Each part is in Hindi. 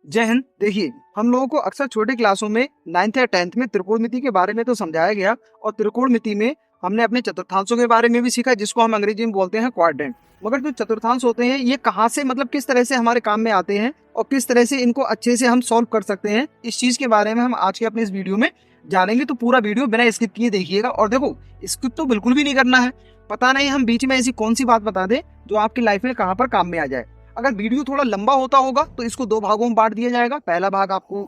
जय हिंद। देखिए, हम लोगों को अक्सर छोटे क्लासों में 9th या 10th में त्रिकोणमिति के बारे में तो समझाया गया और त्रिकोणमिति में हमने अपने चतुर्थांशों के बारे में भी सीखा, जिसको हम अंग्रेजी में बोलते हैं क्वाड्रेंट। मगर जो चतुर्थांश होते हैं ये कहाँ से, मतलब किस तरह से हमारे काम में आते हैं और किस तरह से इनको अच्छे से हम सॉल्व कर सकते हैं, इस चीज के बारे में हम आज के अपने इस वीडियो में जानेंगे। तो पूरा वीडियो बिना स्किप किए देखिएगा। और देखो, स्किप तो बिल्कुल भी नहीं करना है। पता नहीं हम बीच में ऐसी कौन सी बात बता दें जो आपकी लाइफ में कहाँ पर काम में आ जाए। अगर वीडियो थोड़ा लंबा होता होगा तो इसको 2 भागों में बांट दिया जाएगा। पहला भाग आपको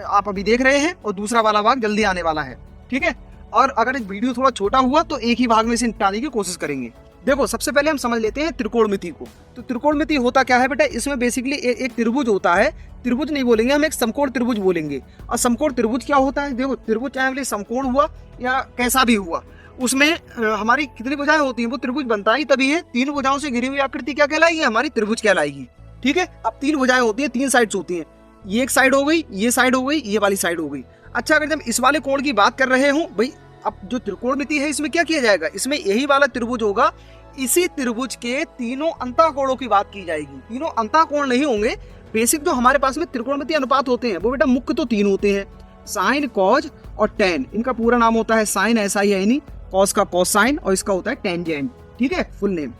आप अभी देख रहे हैं और दूसरा वाला भाग जल्दी आने वाला है, ठीक है। और अगर एक वीडियो थोड़ा छोटा हुआ तो एक ही भाग में इसे निपटाने की कोशिश करेंगे। देखो, सबसे पहले हम समझ लेते हैं त्रिकोणमिति को। तो त्रिकोणमिति होता क्या है बेटा, इसमें बेसिकली एक त्रिभुज होता है। त्रिभुज नहीं बोलेंगे हम, एक समकोण त्रिभुज बोलेंगे। और समकोण त्रिभुज क्या होता है? देखो, त्रिभुज चाहे समकोण हुआ या कैसा भी हुआ, उसमें हमारी कितनी भुजाएं होती हैं, वो त्रिभुज बनता ही तभी है। 3 भुजाओं से घिरी हुई आकृति क्या कहलाएगी? हमारी त्रिभुज कहलाएगी, ठीक है। अब 3 भुजाएं होती हैं, 3 साइड्स होती हैं। ये एक साइड हो गई, ये साइड हो गई, ये वाली साइड हो गई। अच्छा, अगर जब इस वाले कोण की बात कर रहे हो भाई, अब जो त्रिकोणमिति है इसमें क्या किया जाएगा? इसमें यही वाला त्रिभुज होगा, इसी त्रिभुज के तीनों अंतःकोणों की बात की जाएगी। तीनों अंतःकोण नहीं होंगे। बेसिक जो हमारे पास में त्रिकोणमिति अनुपात होते हैं वो बेटा मुख्य तो 3 होते हैं, साइन, कॉज और टेन। इनका पूरा नाम होता है साइन, ऐसा ही है नहीं, कॉस का कोसाइन और इसका होता है टेंजेंट, ठीक है, फुल नेम।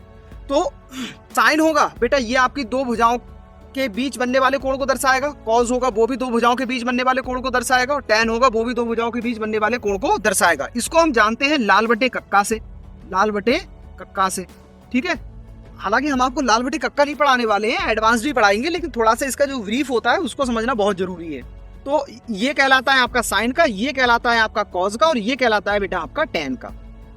तो साइन होगा बेटा, ये आपकी 2 भुजाओं के बीच बनने वाले कोण को दर्शाएगा। कॉस होगा, वो भी 2 भुजाओं के बीच बनने वाले कोण को दर्शाएगा। और टेन होगा, वो भी 2 भुजाओं के बीच बनने वाले कोण को दर्शाएगा। इसको हम जानते हैं लाल बटे कक्का से, लाल बटे कक्का से, ठीक है। हालांकि हम आपको लाल बटे कक्का नहीं पढ़ाने वाले हैं, एडवांस भी पढ़ाएंगे, लेकिन थोड़ा सा इसका जो ब्रीफ होता है उसको समझना बहुत जरूरी है। तो ये कहलाता है आपका साइन का, ये कहलाता है आपका कॉस का और ये कहलाता है बेटा आपका टेन का।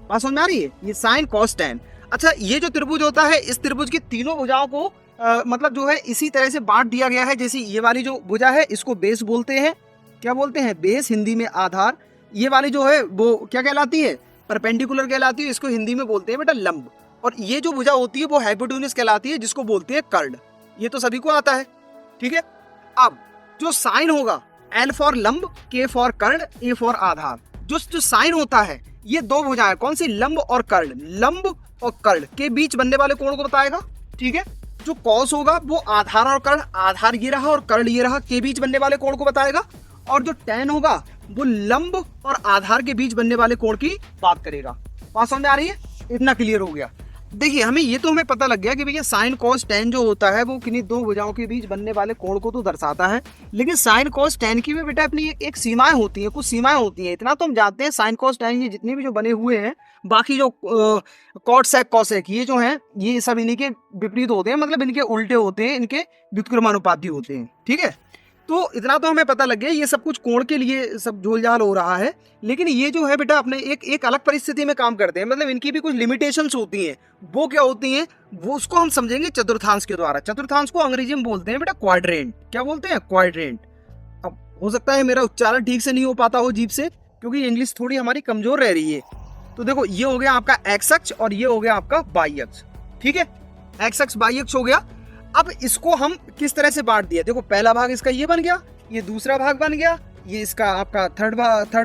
बात समझ में आ रही है? ये साइन, कॉस, टेन। अच्छा, ये जो त्रिभुज होता है, इस त्रिभुज की तीनों भुजाओं को मतलब जो है इसी तरह से बांट दिया गया है। जैसे ये वाली जो भुजा है इसको बेस बोलते हैं। क्या बोलते हैं? बेस, हिंदी में आधार। ये वाली जो है वो क्या कहलाती है? परपेंडिकुलर कहलाती है। इसको हिंदी में बोलते हैं बेटा लंब। और ये जो भुजा होती है वो हाइपोटेन्यूज कहलाती है, जिसको बोलते हैं कर्ण। ये तो सभी को आता है, ठीक है। अब जो साइन होगा, एल फॉर लंब, के फॉर कर्ण, ए फॉर आधार। जो साइन होता है ये 2 भुजाएं, कौन सी? लंब और कर्ण। लंब और कर्ण के बीच बनने वाले कोण को बताएगा, ठीक है। जो कॉस होगा वो आधार और कर्ण, आधार ये रहा और कर्ण ये रहा, के बीच बनने वाले कोण को बताएगा। और जो टेन होगा वो लंब और आधार के बीच बनने वाले कोण की बात करेगा। बात समझ में आ रही है? इतना क्लियर हो गया। देखिए, हमें पता लग गया कि भैया साइन, कॉस, टेन जो होता है वो किन्हीं 2 भुजाओं के बीच बनने वाले कोण को तो दर्शाता है। लेकिन साइन, कॉस, टेन की भी बेटा अपनी एक सीमाएं होती हैं, कुछ सीमाएं होती हैं। इतना तो हम जानते हैं, साइन, कॉस, टेन ये जितने भी जो बने हुए हैं, बाकी जो कॉट, सेक, कॉसेक ये जो हैं, ये सब इन्हीं के विपरीत होते हैं, मतलब इनके उल्टे होते हैं, इनके व्युत्क्रमानुपाती होते हैं, ठीक है। तो इतना तो हमें पता लग गया, ये सब कुछ कोण के लिए सब झोलझाल हो रहा है। लेकिन ये जो है बेटा अपने एक अलग परिस्थिति में काम करते हैं, मतलब इनकी भी कुछ लिमिटेशंस होती हैं। वो क्या होती हैं वो उसको हम समझेंगे चतुर्थांश के द्वारा। चतुर्थांश को अंग्रेजी में बोलते हैं बेटा क्वाड्रेंट। क्या बोलते हैं? क्वाड्रेंट। अब हो सकता है मेरा उच्चारण ठीक से नहीं हो पाता हो जीभ से, क्योंकि इंग्लिश थोड़ी हमारी कमजोर रह रही है। तो देखो, ये हो गया आपका एक्स अक्ष और ये हो गया आपका वाई अक्ष, ठीक है। एक्स अक्ष, वाई अक्ष हो गया। अब इसको हम किस तरह से बांट दिया? देखो, पहला भाग इसका ये बन गया, ये दूसरा भाग बन गया, ये इसका आपका थर्ड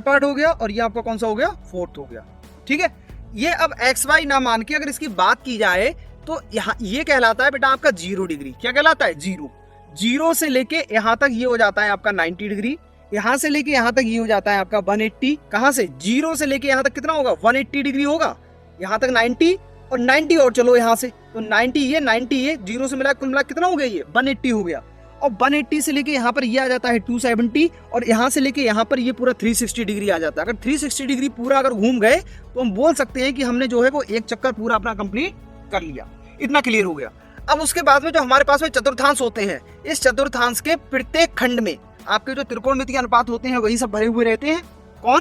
पार्ट हो गया और ये आपका कौन सा हो गया? फोर्थ हो गया, ठीक है। ये अब एक्स वाई ना मान के अगर इसकी बात की जाए तो यहाँ ये कहलाता है बेटा आपका 0 डिग्री। क्या कहलाता है? 0। 0 से लेके यहाँ तक ये हो जाता है आपका 90 डिग्री। यहाँ से लेके यहाँ तक ये हो जाता है आपका 180। कहाँ से? 0 से लेके यहाँ तक कितना होगा? 180 डिग्री होगा। यहाँ तक 90 और 90 और चलो यहाँ से, तो 90 ये 90 ये 0 से मिला कुल मिला कितना हो गया? ये 180 हो गया। और 180 से लेके यहाँ पर ये आ जाता है 270 और यहाँ से लेके यहाँ पर ये पूरा 360 डिग्री आ जाता है। अगर 360 डिग्री पूरा अगर घूम गए तो हम बोल सकते हैं कि हमने जो है वो एक चक्कर पूरा अपना कंप्लीट कर लिया। इतना क्लियर हो गया। अब उसके बाद में जो हमारे पास में चतुर्थांश होते हैं, इस चतुर्थांश के प्रत्येक खंड में आपके जो त्रिकोणमिति के अनुपात होते हैं वही सब भरे हुए रहते हैं। कौन?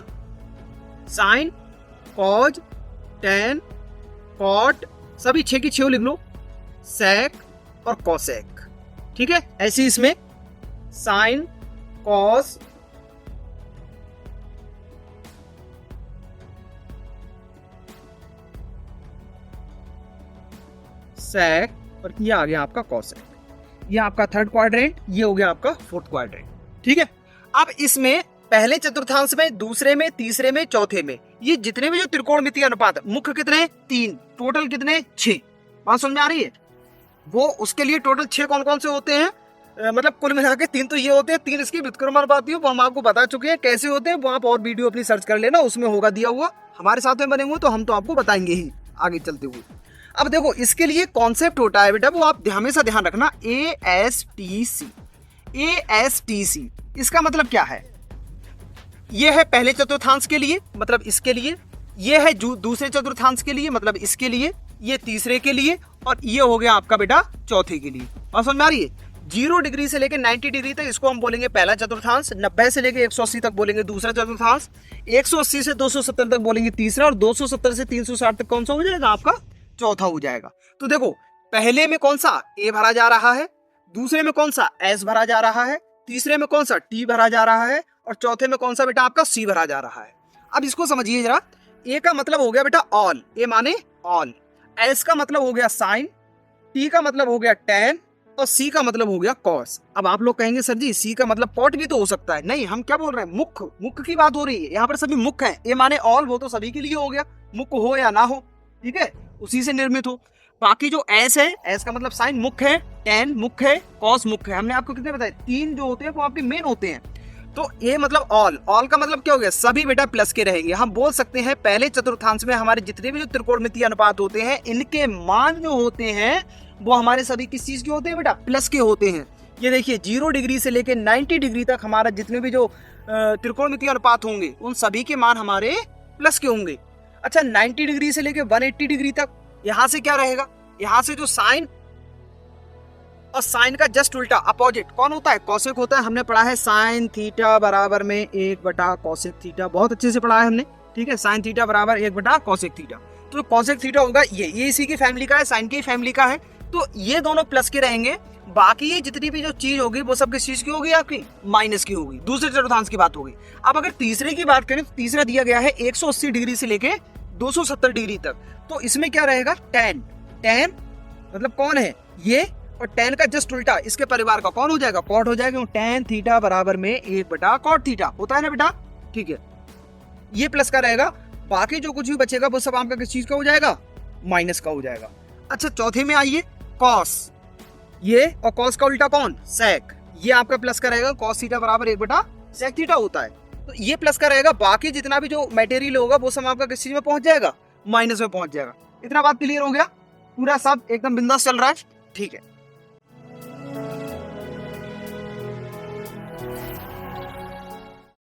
साइन, कॉज, टेन, कॉट, सभी 6 की 6 लिख लो, सेक और कॉसेक, ठीक है। ऐसे इसमें साइन, कॉस, सेक और ये आ गया आपका कॉसेक। ये आपका थर्ड क्वाड्रेंट, ये हो गया आपका फोर्थ क्वाड्रेंट, ठीक है। अब इसमें पहले चतुर्थांश में, दूसरे में, तीसरे में, चौथे में, ये जितने भी जो त्रिकोणमिति अनुपात मुख्य कितने? 3, टोटल कितने? 6। बात समझ में आ रही है? वो उसके लिए टोटल 6 कौन कौन से होते हैं? मतलब कुल मिला के 3 तो ये होते हैं, 3 इसकी व्युत्क्रमानुपाती वो हम आपको बता चुके हैं कैसे होते हैं, वो आप और वीडियो अपनी सर्च कर लेना, उसमें होगा दिया हुआ। हमारे साथ में बने हुए तो हम तो आपको बताएंगे ही आगे चलते हुए। अब देखो इसके लिए कॉन्सेप्ट होता है बेटा, वो आप हमेशा ध्यान रखना, ASTC। ASTC इसका मतलब क्या है? ये है पहले चतुर्थांश के लिए, मतलब इसके लिए, ये है दूसरे चतुर्थांश के लिए, मतलब इसके लिए, ये तीसरे के लिए, और ये हो गया आपका बेटा चौथे के लिए। और समझ में आ रही है? 0 डिग्री से लेकर 90 डिग्री तक इसको हम बोलेंगे पहला चतुर्थांश, 90 से लेकर 180 तक बोलेंगे दूसरा चतुर्थांश, 180 से 270 तक बोलेंगे तीसरा, और 270 से 360 तक कौन सा हो जाएगा? आपका चौथा हो जाएगा। तो देखो पहले में कौन सा A भरा जा रहा है, दूसरे में कौन सा S भरा जा रहा है, तीसरे में कौन सा T भरा जा रहा है, और चौथे में कौन सा बेटा आपका C भरा जा रहा है। अब इसको समझिए जरा। A का मतलब हो गया बेटा ऑल, A माने ऑल, S का मतलब हो गया साइन, T का मतलब हो गया टैन, और C का मतलब हो गया कॉस। अब आप लोग कहेंगे सर जी C का मतलब पॉट भी तो हो सकता है। नहीं, हम क्या बोल रहे हैं, मुख्य, मुख्य की बात हो रही है यहाँ पर, सभी मुख्य है। A माने ऑल, वो तो सभी के लिए हो गया, मुख्य हो या ना हो, ठीक है, उसी से निर्मित हो। बाकी जो S है, S का मतलब साइन मुख्य है, टैन मुख्य है, कॉस मुख्य है। हमने आपको कितने बताए? 3 जो होते हैं वो आपके मेन होते हैं। तो A मतलब ऑल, ऑल का मतलब क्या हो गया? सभी बेटा प्लस के रहेंगे। हम बोल सकते हैं पहले चतुर्थांश में हमारे जितने भी जो त्रिकोणमितीय अनुपात होते हैं, इनके मान जो होते हैं वो हमारे सभी किस चीज के होते हैं बेटा? प्लस के होते हैं। ये देखिए 0 डिग्री से लेकर 90 डिग्री तक हमारा जितने भी जो त्रिकोणमितीय अनुपात होंगे उन सभी के मान हमारे प्लस के होंगे। अच्छा 90 डिग्री से लेकर 180 डिग्री तक यहाँ से क्या रहेगा? यहाँ से जो साइन और साइन का जस्ट उल्टा अपोजिट कौन होता है? कॉसेक होता है। हमने पढ़ा है साइन थीटा बराबर में 1/कॉसेक थीटा, बहुत अच्छे से पढ़ा है हमने, ठीक है। साइन थीटा बराबर 1/कॉसेक थीटा। तो कॉसेक थीटा होगा ये इसी की फैमिली का है, साइन की फैमिली का है। तो ये दोनों प्लस के रहेंगे, बाकी ये जितनी भी जो चीज होगी वो सब किस चीज की होगी? आपकी माइनस की होगी। दूसरे चतुर्थांश की बात होगी। अब अगर तीसरे की बात करें तो तीसरा दिया गया है 180 डिग्री से लेके 270 डिग्री तक। तो इसमें क्या रहेगा? टैन। टैन मतलब कौन है? ये, और टैन का जस्ट उल्टा इसके परिवार का कौन हो जाएगा? कॉट हो जाएगा। टैन थीटा बराबर में 1/कॉट थीटा होता है ना बेटा, ठीक है। ये प्लस का रहेगा, बाकी जो कुछ भी बचेगा वो सब आपका किस चीज का हो जाएगा? माइनस का हो जाएगा। अच्छा चौथे में आइए, कॉस, ये और कॉस का उल्टा कौन? सेक। ये आपका प्लस का रहेगा, कॉस थीटा बराबर 1/सेक थीटा होता है। तो ये प्लस का रहेगा, बाकी जितना भी जो मटेरियल होगा वो सब आपका किस चीज में पहुंच जाएगा? माइनस में पहुंच जाएगा। इतना बात क्लियर हो गया? पूरा सब एकदम बिंदास चल रहा है, ठीक है।